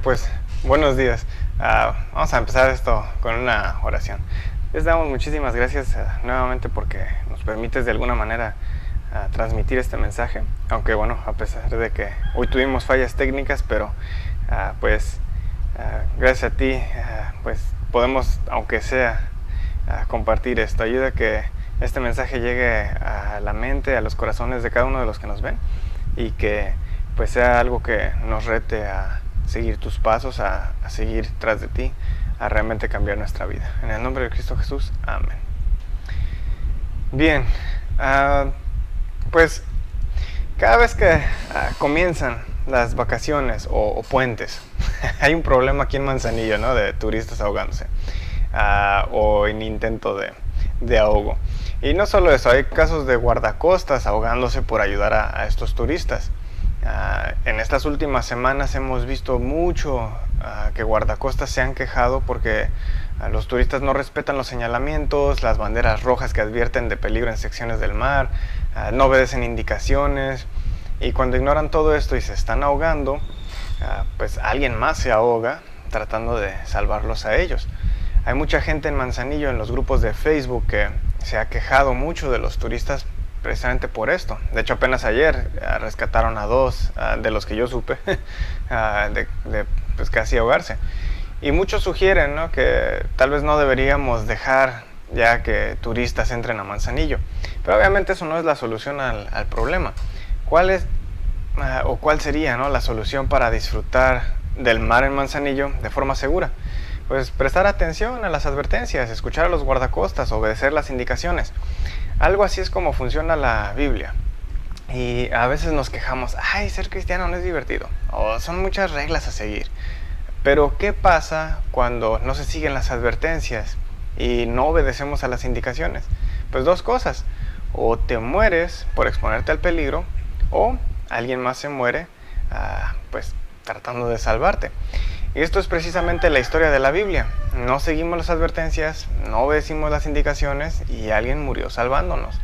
Pues buenos días. Vamos a empezar esto con una oración. Les damos muchísimas gracias nuevamente porque nos permites de alguna manera transmitir este mensaje. Aunque bueno, a pesar de que hoy tuvimos fallas técnicas, pero gracias a ti pues podemos, aunque sea, compartir esto. Ayuda a que este mensaje llegue a la mente, a los corazones de cada uno de los que nos ven y que pues sea algo que nos rete a seguir tus pasos, a seguir tras de ti, a realmente cambiar nuestra vida. En el nombre de Cristo Jesús, amén. Bien, pues cada vez que comienzan las vacaciones o puentes, hay un problema aquí en Manzanillo, ¿no? De turistas ahogándose o en intento de ahogo. Y no solo eso, hay casos de guardacostas ahogándose por ayudar a estos turistas. En estas últimas semanas hemos visto mucho que guardacostas se han quejado porque los turistas no respetan los señalamientos, las banderas rojas que advierten de peligro en secciones del mar, no obedecen indicaciones, y cuando ignoran todo esto y se están ahogando, pues alguien más se ahoga tratando de salvarlos a ellos. Hay mucha gente en Manzanillo en los grupos de Facebook que se ha quejado mucho de los turistas precisamente por esto. De hecho, apenas ayer rescataron a dos de los que yo supe de pues casi ahogarse. Y muchos sugieren, ¿no?, que tal vez no deberíamos dejar ya que turistas entren a Manzanillo. Pero obviamente eso no es la solución al problema. ¿Cuál es o cuál sería, ¿no?, la solución para disfrutar del mar en Manzanillo de forma segura? Pues prestar atención a las advertencias, escuchar a los guardacostas, obedecer las indicaciones. Algo así es como funciona la Biblia. Y a veces nos quejamos, ay, ser cristiano no es divertido, o son muchas reglas a seguir. Pero ¿qué pasa cuando no se siguen las advertencias y no obedecemos a las indicaciones? Pues dos cosas: o te mueres por exponerte al peligro, o alguien más se muere pues tratando de salvarte. Y esto es precisamente la historia de la Biblia. No seguimos las advertencias, no obedecimos las indicaciones y alguien murió salvándonos.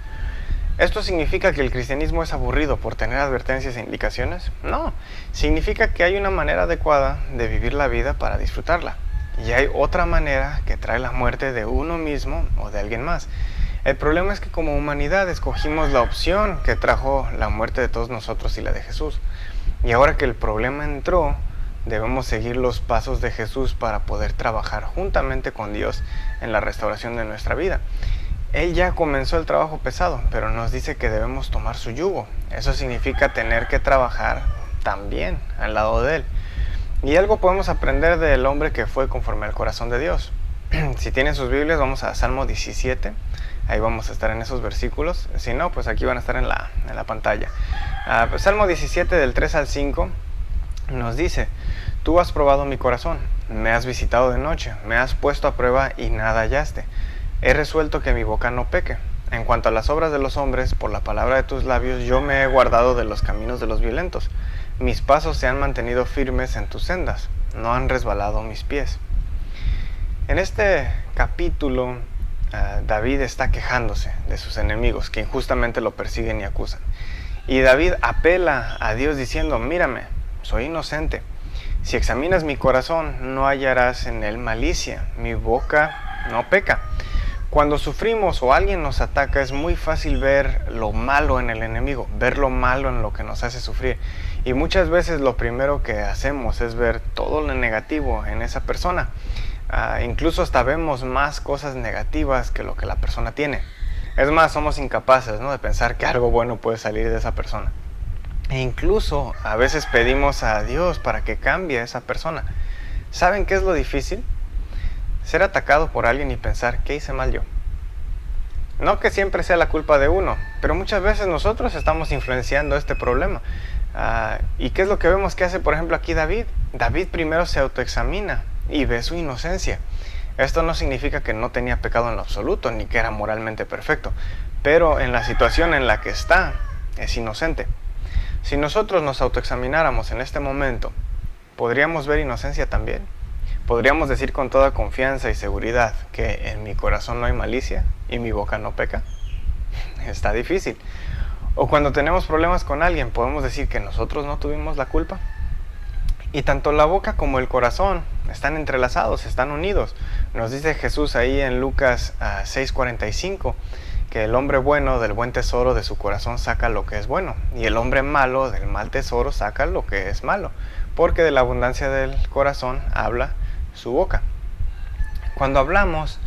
¿Esto significa que el cristianismo es aburrido por tener advertencias e indicaciones? No, significa que hay una manera adecuada de vivir la vida para disfrutarla. Y hay otra manera que trae la muerte de uno mismo o de alguien más. El problema es que como humanidad escogimos la opción que trajo la muerte de todos nosotros y la de Jesús. Y ahora que el problema entró, debemos seguir los pasos de Jesús para poder trabajar juntamente con Dios en la restauración de nuestra vida. Él ya comenzó el trabajo pesado, pero nos dice que debemos tomar su yugo. Eso significa tener que trabajar también al lado de Él. Y algo podemos aprender del hombre que fue conforme al corazón de Dios. Si tienen sus Biblias, vamos a Salmo 17. Ahí vamos a estar en esos versículos. Si no, pues aquí van a estar en la pantalla. Pues Salmo 17 del 3 al 5 nos dice: tú has probado mi corazón, me has visitado de noche, me has puesto a prueba y nada hallaste. He resuelto que mi boca no peque. En cuanto a las obras de los hombres, por la palabra de tus labios yo me he guardado de los caminos de los violentos. Mis pasos se han mantenido firmes en tus sendas, no han resbalado mis pies. En este capítulo, David está quejándose de sus enemigos que injustamente lo persiguen y acusan. Y David apela a Dios diciendo: mírame, soy inocente. Si examinas mi corazón, no hallarás en él malicia. Mi boca no peca. Cuando sufrimos o alguien nos ataca, es muy fácil ver lo malo en el enemigo, ver lo malo en lo que nos hace sufrir. Y muchas veces lo primero que hacemos es ver todo lo negativo en esa persona. Incluso hasta vemos más cosas negativas que lo que la persona tiene. Es más, somos incapaces, ¿no?, de pensar que algo bueno puede salir de esa persona. E incluso a veces pedimos a Dios para que cambie a esa persona. ¿Saben qué es lo difícil? Ser atacado por alguien y pensar: ¿qué hice mal yo? No que siempre sea la culpa de uno, pero muchas veces nosotros estamos influenciando este problema. ¿Y qué es lo que vemos que hace, por ejemplo, aquí David? David primero se autoexamina y ve su inocencia. Esto no significa que no tenía pecado en lo absoluto, ni que era moralmente perfecto, pero en la situación en la que está, es inocente. Si nosotros nos autoexamináramos en este momento, ¿podríamos ver inocencia también? ¿Podríamos decir con toda confianza y seguridad que en mi corazón no hay malicia y mi boca no peca? Está difícil. O cuando tenemos problemas con alguien, ¿podemos decir que nosotros no tuvimos la culpa? Y tanto la boca como el corazón están entrelazados, están unidos. Nos dice Jesús ahí en Lucas 6:45 que el hombre bueno del buen tesoro de su corazón saca lo que es bueno, y el hombre malo del mal tesoro saca lo que es malo, porque de la abundancia del corazón habla su boca. Cuando hablamos,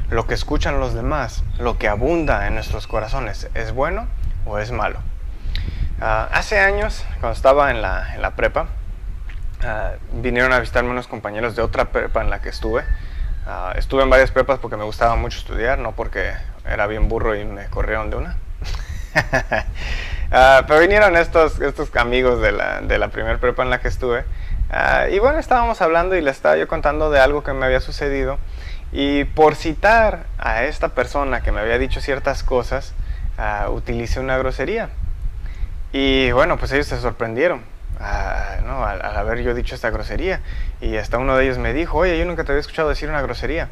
lo que escuchan los demás, lo que abunda en nuestros corazones, ¿es bueno o es malo? Hace años, cuando estaba en la prepa, vinieron a visitarme unos compañeros de otra prepa en la que estuve. Estuve en varias prepas porque me gustaba mucho estudiar, no porque era bien burro y me corrieron de una. Pero vinieron estos amigos de la primera prepa en la que estuve. Y bueno, estábamos hablando y les estaba yo contando de algo que me había sucedido. Y por citar a esta persona que me había dicho ciertas cosas, utilicé una grosería. Y bueno, pues ellos se sorprendieron ¿no? al haber yo dicho esta grosería. Y hasta uno de ellos me dijo, oye, yo nunca te había escuchado decir una grosería.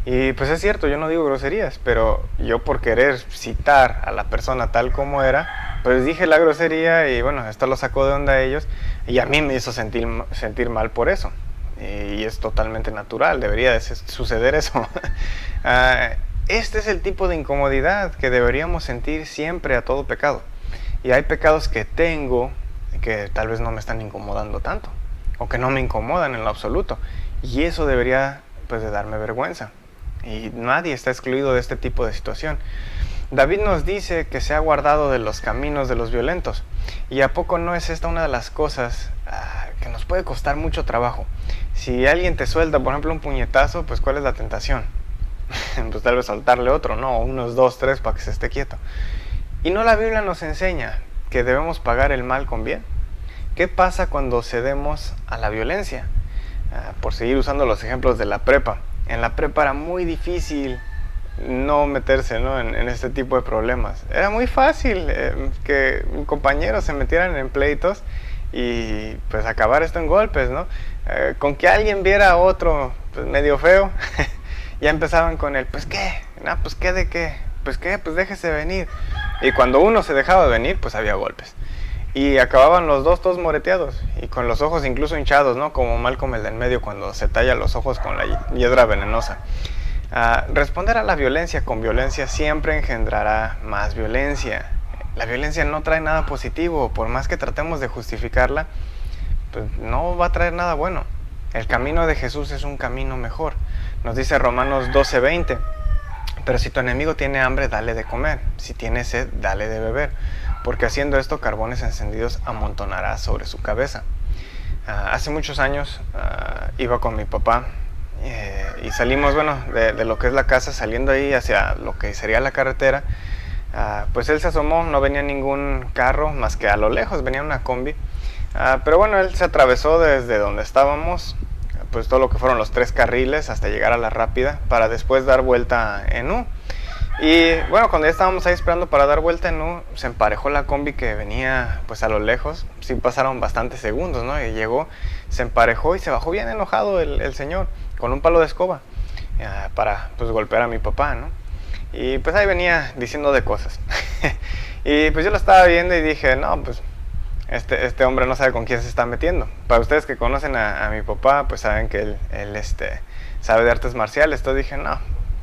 Y pues es cierto, yo no digo groserías, pero yo por querer citar a la persona tal como era, pues dije la grosería y bueno, esto lo sacó de onda a ellos y a mí me hizo sentir mal por eso. Y es totalmente natural, debería de suceder eso. Este es el tipo de incomodidad que deberíamos sentir siempre a todo pecado. Y hay pecados que tengo que tal vez no me están incomodando tanto, o que no me incomodan en lo absoluto. Y eso debería pues de darme vergüenza. Y nadie está excluido de este tipo de situación. David nos dice que se ha guardado de los caminos de los violentos. ¿Y a poco no es esta una de las cosas que nos puede costar mucho trabajo? Si alguien te suelta, por ejemplo, un puñetazo, pues ¿cuál es la tentación? Pues tal vez soltarle otro, no, unos 2, 3 para que se esté quieto. Y no la Biblia nos enseña que debemos pagar el mal con bien. ¿Qué pasa cuando cedemos a la violencia? Por seguir usando los ejemplos de la prepa. En la prepa era muy difícil no meterse, ¿no? en este tipo de problemas. Era muy fácil que compañeros se metieran en pleitos y pues acabar esto en golpes, ¿no? Con que alguien viera a otro pues, medio feo, ya empezaban con el, pues qué, no, pues qué de qué, pues qué, pues déjese venir. Y cuando uno se dejaba de venir, pues había golpes. Y acababan los dos todos moreteados y con los ojos incluso hinchados, ¿no? Como Malcolm el del medio cuando se talla los ojos con la hiedra venenosa. Responder a la violencia con violencia siempre engendrará más violencia. La violencia no trae nada positivo, por más que tratemos de justificarla, pues no va a traer nada bueno. El camino de Jesús es un camino mejor. Nos dice Romanos 12:20, pero si tu enemigo tiene hambre, dale de comer, si tiene sed, dale de beber, porque haciendo esto carbones encendidos amontonará sobre su cabeza. Hace muchos años iba con mi papá y salimos, bueno, de lo que es la casa, saliendo ahí hacia lo que sería la carretera. Pues él se asomó, no venía ningún carro más que a lo lejos, venía una combi. Pero bueno, él se atravesó desde donde estábamos, pues todo lo que fueron los 3 carriles hasta llegar a la rápida para después dar vuelta en U. Y bueno, cuando ya estábamos ahí esperando para dar vuelta en U, se emparejó la combi que venía pues a lo lejos. Sí pasaron bastantes segundos, ¿no? Y llegó, se emparejó y se bajó bien enojado el señor con un palo de escoba para pues golpear a mi papá, ¿no? Y pues ahí venía diciendo de cosas. Y pues yo lo estaba viendo y dije, no, pues este hombre no sabe con quién se está metiendo. Para ustedes que conocen a mi papá, pues saben que él sabe de artes marciales. Entonces dije, no,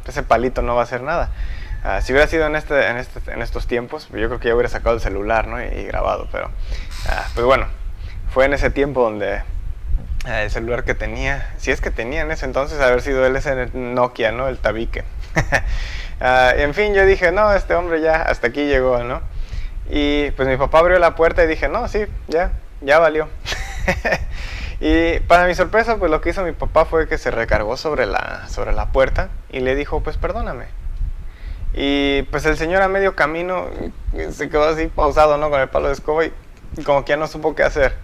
ese palito no va a hacer nada. Si hubiera sido en estos tiempos, yo creo que ya hubiera sacado el celular, ¿no? y grabado, pero pues bueno, fue en ese tiempo donde el celular que tenía, si es que tenía en ese entonces, haber sido él ese Nokia, ¿no? El tabique. En fin, yo dije, no, este hombre ya hasta aquí llegó, ¿no? Y pues mi papá abrió la puerta y dije, no, sí, ya valió. Y para mi sorpresa, pues lo que hizo mi papá fue que se recargó sobre la puerta y le dijo, pues perdóname. Y pues el señor a medio camino se quedó así pausado, ¿no? Con el palo de escoba y como que ya no supo qué hacer.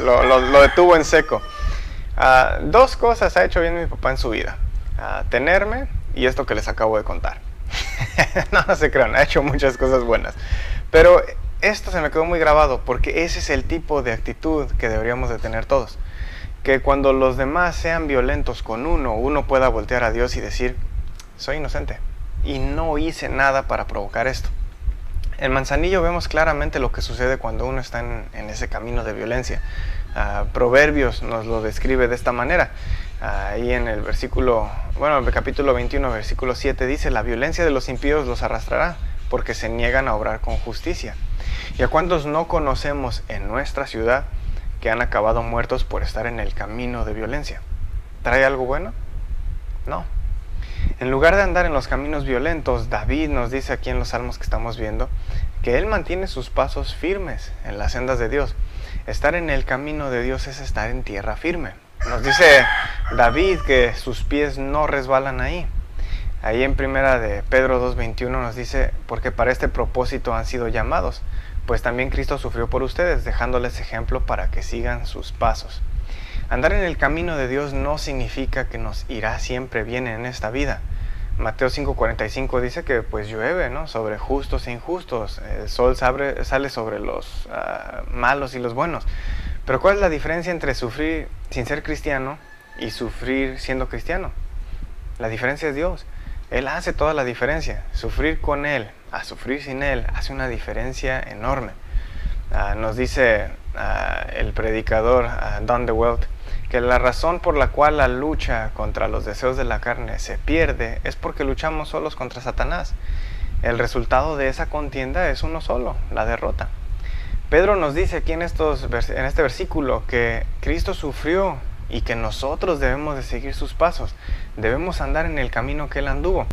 Lo detuvo en seco. 2 cosas ha hecho bien mi papá en su vida. Tenerme y esto que les acabo de contar. No se crean, ha hecho muchas cosas buenas. Pero esto se me quedó muy grabado porque ese es el tipo de actitud que deberíamos de tener todos. Que cuando los demás sean violentos con uno pueda voltear a Dios y decir, soy inocente y no hice nada para provocar esto. En Manzanillo vemos claramente lo que sucede cuando uno está en ese camino de violencia. Proverbios nos lo describe de esta manera. Ahí en el el capítulo 21, versículo 7 dice: la violencia de los impíos los arrastrará, porque se niegan a obrar con justicia. ¿Y a cuántos no conocemos en nuestra ciudad que han acabado muertos por estar en el camino de violencia? ¿Trae algo bueno? No. En lugar de andar en los caminos violentos, David nos dice aquí en los salmos que estamos viendo que él mantiene sus pasos firmes en las sendas de Dios. Estar en el camino de Dios es estar en tierra firme. Nos dice David que sus pies no resbalan ahí. Ahí en primera de Pedro 2:21 nos dice: porque para este propósito han sido llamados, pues también Cristo sufrió por ustedes, dejándoles ejemplo para que sigan sus pasos. Andar en el camino de Dios no significa que nos irá siempre bien en esta vida. Mateo 5:45 dice que pues llueve, ¿no?, sobre justos e injustos. El sol sale sobre los malos y los buenos. Pero ¿cuál es la diferencia entre sufrir sin ser cristiano y sufrir siendo cristiano? La diferencia es Dios. Él hace toda la diferencia. Sufrir con Él a sufrir sin Él hace una diferencia enorme. Nos dice el predicador Don DeWalt que la razón por la cual la lucha contra los deseos de la carne se pierde es porque luchamos solos contra Satanás. El resultado de esa contienda es uno solo: la derrota. Pedro nos dice aquí en este versículo que Cristo sufrió y que nosotros debemos de seguir sus pasos. Debemos andar en el camino que Él anduvo.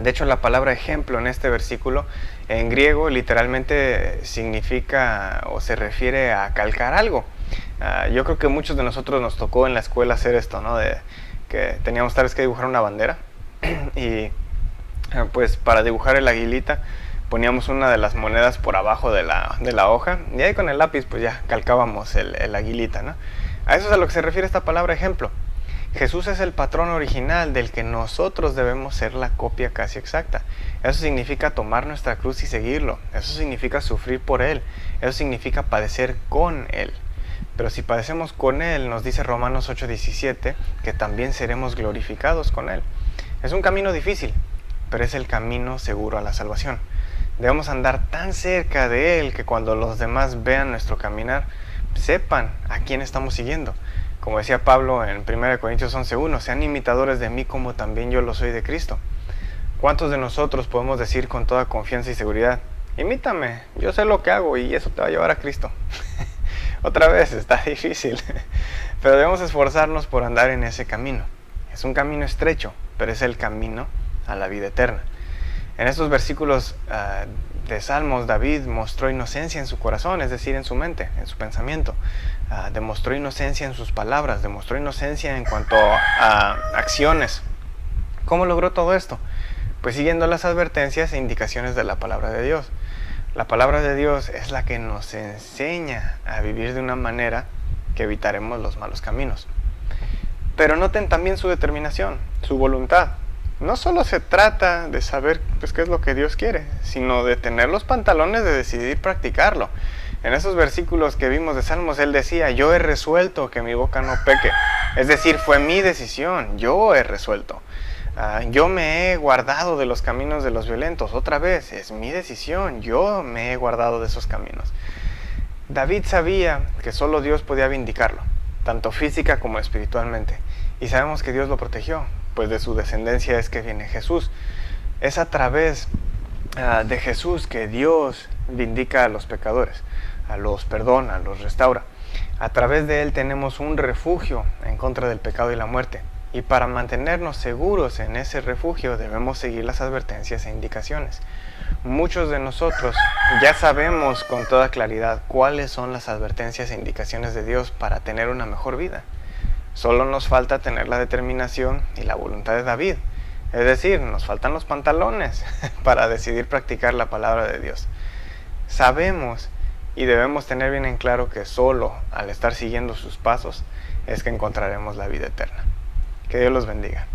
De hecho, la palabra ejemplo en este versículo en griego literalmente significa o se refiere a calcar algo. Yo creo que muchos de nosotros nos tocó en la escuela hacer esto, ¿no? De que teníamos tal vez que dibujar una bandera y pues para dibujar el aguilita poníamos una de las monedas por abajo de la hoja y ahí con el lápiz pues ya calcábamos el aguilita, ¿no? A eso es a lo que se refiere esta palabra ejemplo. Jesús es el patrón original del que nosotros debemos ser la copia casi exacta. Eso significa tomar nuestra cruz y seguirlo. Eso significa sufrir por Él. Eso significa padecer con Él. Pero si padecemos con Él, nos dice Romanos 8:17, que también seremos glorificados con Él. Es un camino difícil, pero es el camino seguro a la salvación. Debemos andar tan cerca de Él que cuando los demás vean nuestro caminar, sepan a quién estamos siguiendo. Como decía Pablo en 1 Corintios 11:1, sean imitadores de mí como también yo lo soy de Cristo. ¿Cuántos de nosotros podemos decir con toda confianza y seguridad: imítame, yo sé lo que hago y eso te va a llevar a Cristo? Otra vez, está difícil, pero debemos esforzarnos por andar en ese camino. Es un camino estrecho, pero es el camino a la vida eterna. En estos versículos de Salmos, David mostró inocencia en su corazón, es decir, en su mente, en su pensamiento. Demostró inocencia en sus palabras, demostró inocencia en cuanto a acciones. ¿Cómo logró todo esto? Pues siguiendo las advertencias e indicaciones de la palabra de Dios. La palabra de Dios es la que nos enseña a vivir de una manera que evitaremos los malos caminos. Pero noten también su determinación, su voluntad. No solo se trata de saber pues, qué es lo que Dios quiere, sino de tener los pantalones de decidir practicarlo. En esos versículos que vimos de Salmos, él decía: yo he resuelto que mi boca no peque. Es decir, fue mi decisión, yo he resuelto. Yo me he guardado de los caminos de los violentos. Otra vez, es mi decisión, yo me he guardado de esos caminos. David sabía que solo Dios podía vindicarlo, tanto física como espiritualmente. Y sabemos que Dios lo protegió, pues de su descendencia es que viene Jesús. Es a través de Jesús que Dios vindica a los pecadores, los perdona, los restaura. A través de Él tenemos un refugio en contra del pecado y la muerte. Y para mantenernos seguros en ese refugio debemos seguir las advertencias e indicaciones. Muchos de nosotros ya sabemos con toda claridad cuáles son las advertencias e indicaciones de Dios para tener una mejor vida. Solo nos falta tener la determinación y la voluntad de David. Es decir, nos faltan los pantalones para decidir practicar la palabra de Dios. Sabemos y debemos tener bien en claro que solo al estar siguiendo sus pasos es que encontraremos la vida eterna. Que Dios los bendiga.